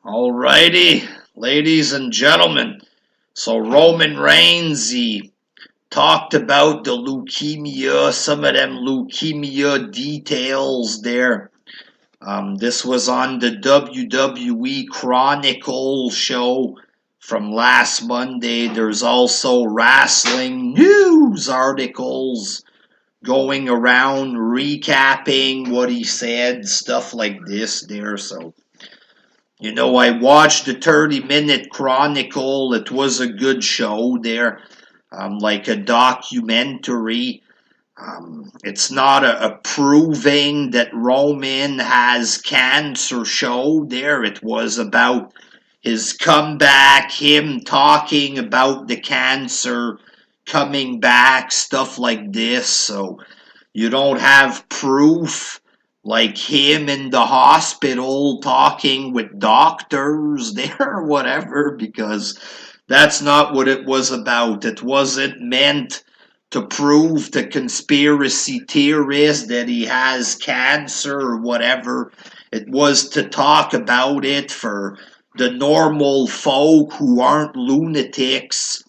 Alrighty, ladies and gentlemen. So Roman Reigns, he talked about the leukemia, some of them leukemia details there. This was on the WWE Chronicle show from last Monday. There's also wrestling news articles going around recapping what he said, stuff like this there. So I watched the 30-minute Chronicle. It was a good show there, like a documentary. It's not a proving that Roman has cancer show there. It was about his comeback, him talking about the cancer coming back, stuff like this. So you don't have proof like him in the hospital talking with doctors there or whatever, because that's not what it was about. It wasn't meant to prove to conspiracy theorists that he has cancer or whatever. It was to talk about it for the normal folk who aren't lunatics,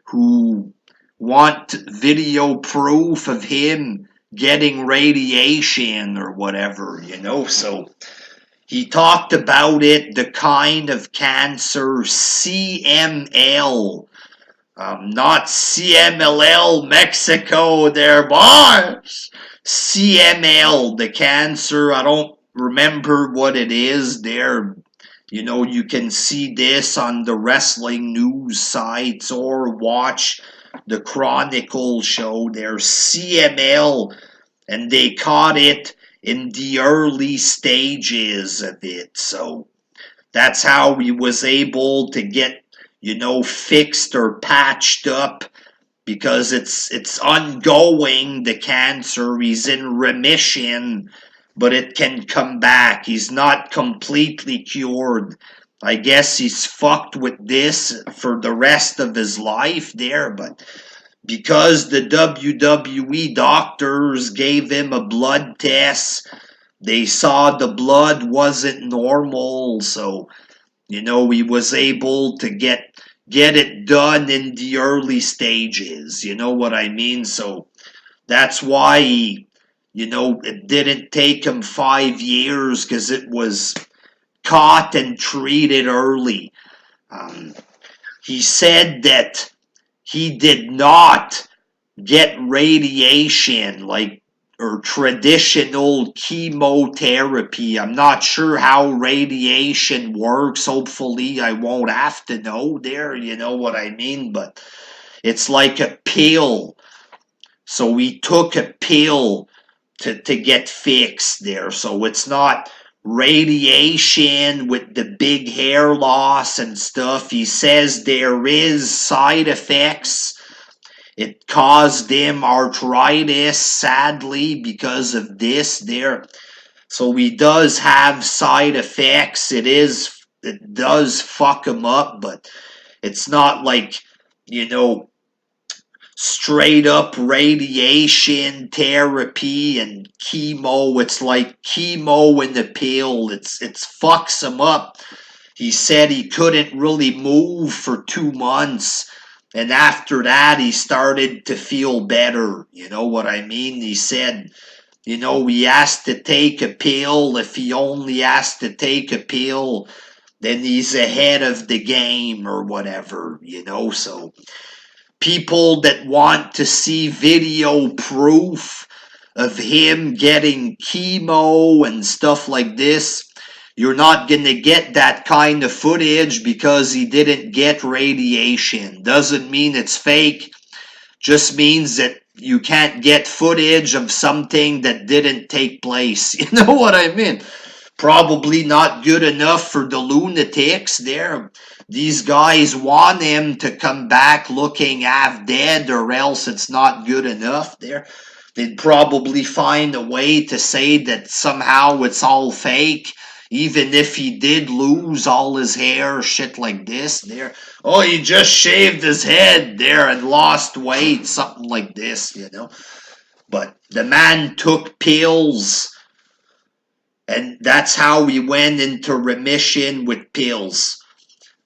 who want video proof of him getting radiation or whatever. So he talked about it, the kind of cancer, CML, not CMLL Mexico there, boys. CML, the cancer, I don't remember what it is there. You can see this on the wrestling news sites or watch the Chronicle show there, CML, and they caught it in the early stages of it. So that's how he was able to get, fixed or patched up, because it's ongoing, the cancer. He's in remission, but it can come back. He's not completely cured. I guess he's fucked with this for the rest of his life there, but because the WWE doctors gave him a blood test, they saw the blood wasn't normal, so he was able to get it done in the early stages. You know what I mean? So that's why it didn't take him 5 years, because it was caught and treated early. Um, he said that he did not get radiation or traditional chemotherapy. I'm not sure how radiation works. Hopefully I won't have to know there, you know what I mean? But it's like a pill. So we took a pill to get fixed there. So it's not radiation with the big hair loss and stuff. He says there is side effects. It caused him arthritis, sadly, because of this there. So he does have side effects. It does fuck him up, but it's not like, straight up radiation therapy and chemo. It's like chemo in the pill. It fucks him up. He said he couldn't really move for 2 months, and after that he started to feel better. You know what I mean? He said, he has to take a pill. If he only has to take a pill, then he's ahead of the game or whatever, so people that want to see video proof of him getting chemo and stuff like this, you're not going to get that kind of footage because he didn't get radiation. Doesn't mean it's fake, just means that you can't get footage of something that didn't take place. You know what I mean? Probably not good enough for the lunatics there. These guys want him to come back looking half dead, or else it's not good enough there. They'd probably find a way to say that somehow it's all fake, even if he did lose all his hair, shit like this there. Oh, he just shaved his head there and lost weight, something like this, But the man took pills, And that's how he went into remission with pills.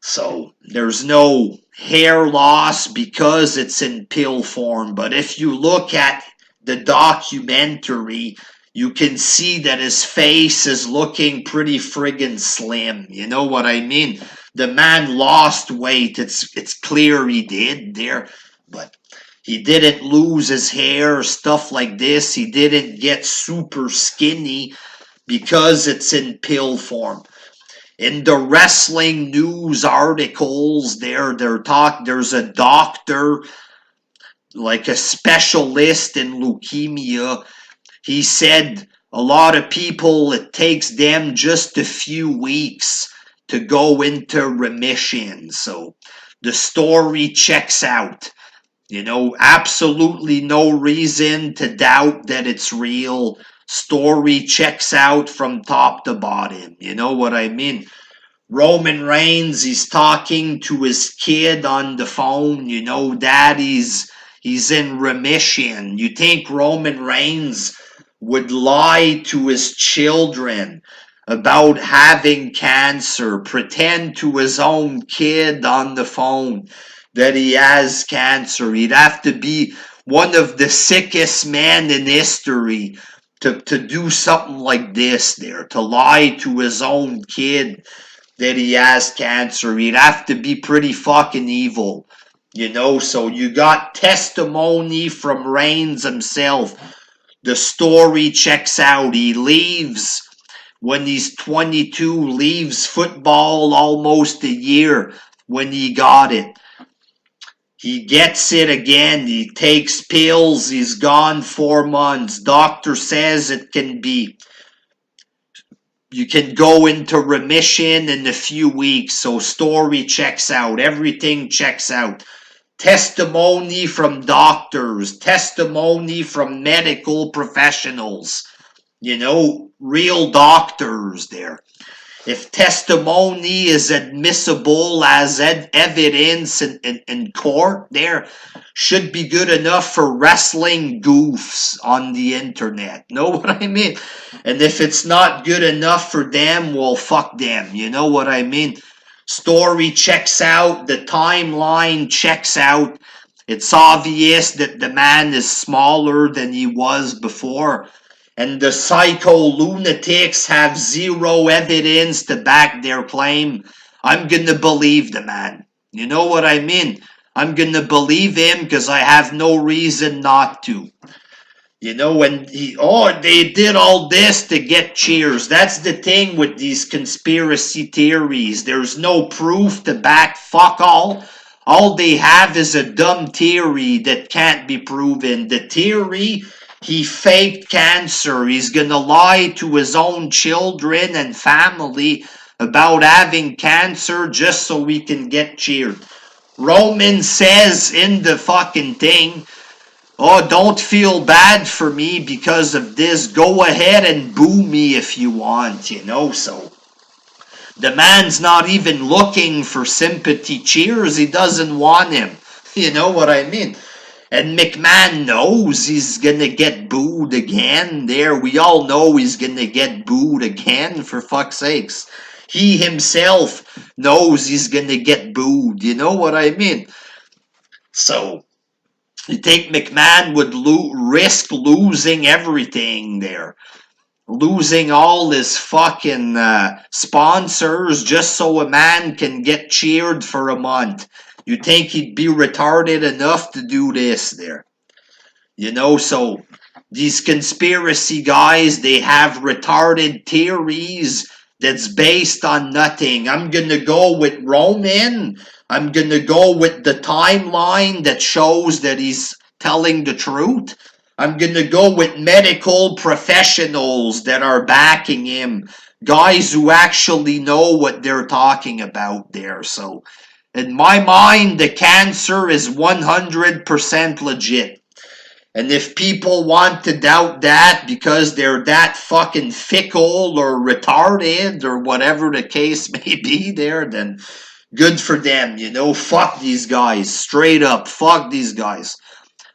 So there's no hair loss because it's in pill form. But if you look at the documentary, you can see that his face is looking pretty friggin' slim. You know what I mean? The man lost weight. It's clear he did there, but he didn't lose his hair or stuff like this. He didn't get super skinny because it's in pill form. In the wrestling news articles, there's a doctor, like a specialist in leukemia. He said a lot of people, it takes them just a few weeks to go into remission. So the story checks out. You know, absolutely no reason to doubt that it's real. Story checks out from top to bottom. You know what I mean? Roman Reigns, he's talking to his kid on the phone. You know, daddy's he's in remission. You think Roman Reigns would lie to his children about having cancer, pretend to his own kid on the phone that he has cancer? He'd have to be one of the sickest men in history to do something like this there, to lie to his own kid that he has cancer. He'd have to be pretty fucking evil, you know. So you got testimony from Reigns himself. The story checks out. He leaves when he's 22, leaves football almost a year when he got it. He gets it again. He takes pills. He's gone 4 months. Doctor says it can be. You can go into remission in a few weeks. So story checks out. Everything checks out. Testimony from doctors. Testimony from medical professionals. You know, real doctors there. If testimony is admissible as evidence in court, there should be good enough for wrestling goofs on the internet. Know what I mean? And if it's not good enough for them, well, fuck them. You know what I mean? Story checks out. The timeline checks out. It's obvious that the man is smaller than he was before. And the psycho lunatics have zero evidence to back their claim. I'm gonna believe the man. You know what I mean? I'm gonna believe him because I have no reason not to. You know, when they did all this to get cheers. That's the thing with these conspiracy theories. There's no proof to back fuck all. All they have is a dumb theory that can't be proven. The theory, he faked cancer. He's gonna lie to his own children and family about having cancer just so we can get cheered. Roman says in the fucking thing, oh, don't feel bad for me because of this. Go ahead and boo me if you want, you know. So the man's not even looking for sympathy cheers. He doesn't want him. You know what I mean? And McMahon knows he's gonna get booed again. There, we all know he's gonna get booed again, for fuck's sakes. He himself knows he's gonna get booed. You know what I mean? So you think McMahon would risk losing everything there? Losing all his fucking sponsors just so a man can get cheered for a month? You think he'd be retarded enough to do this there? You know, so these conspiracy guys, they have retarded theories that's based on nothing. I'm gonna go with Roman. I'm gonna go with the timeline that shows that he's telling the truth. I'm gonna go with medical professionals that are backing him. Guys who actually know what they're talking about there. So, in my mind, the cancer is 100% legit. And if people want to doubt that because they're that fucking fickle or retarded or whatever the case may be there, then good for them, you know. Fuck these guys. Straight up, fuck these guys.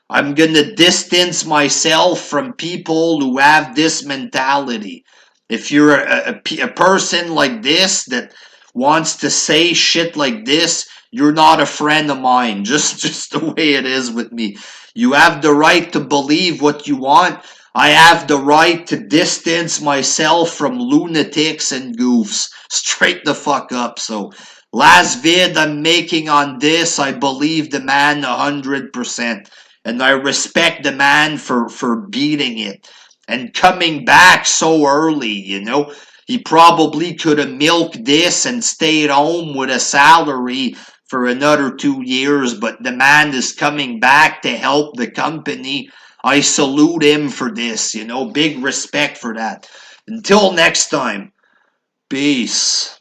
I'm gonna distance myself from people who have this mentality. If you're a person like this that wants to say shit like this, you're not a friend of mine. Just the way it is with me. You have the right to believe what you want. I have the right to distance myself from lunatics and goofs. Straight the fuck up. So, last vid I'm making on this, I believe the man 100%. And I respect the man for beating it and coming back so early, you know. He probably could have milked this and stayed home with a salary for another 2 years, but the man is coming back to help the company. I salute him for this, you know. Big respect for that. Until next time, peace.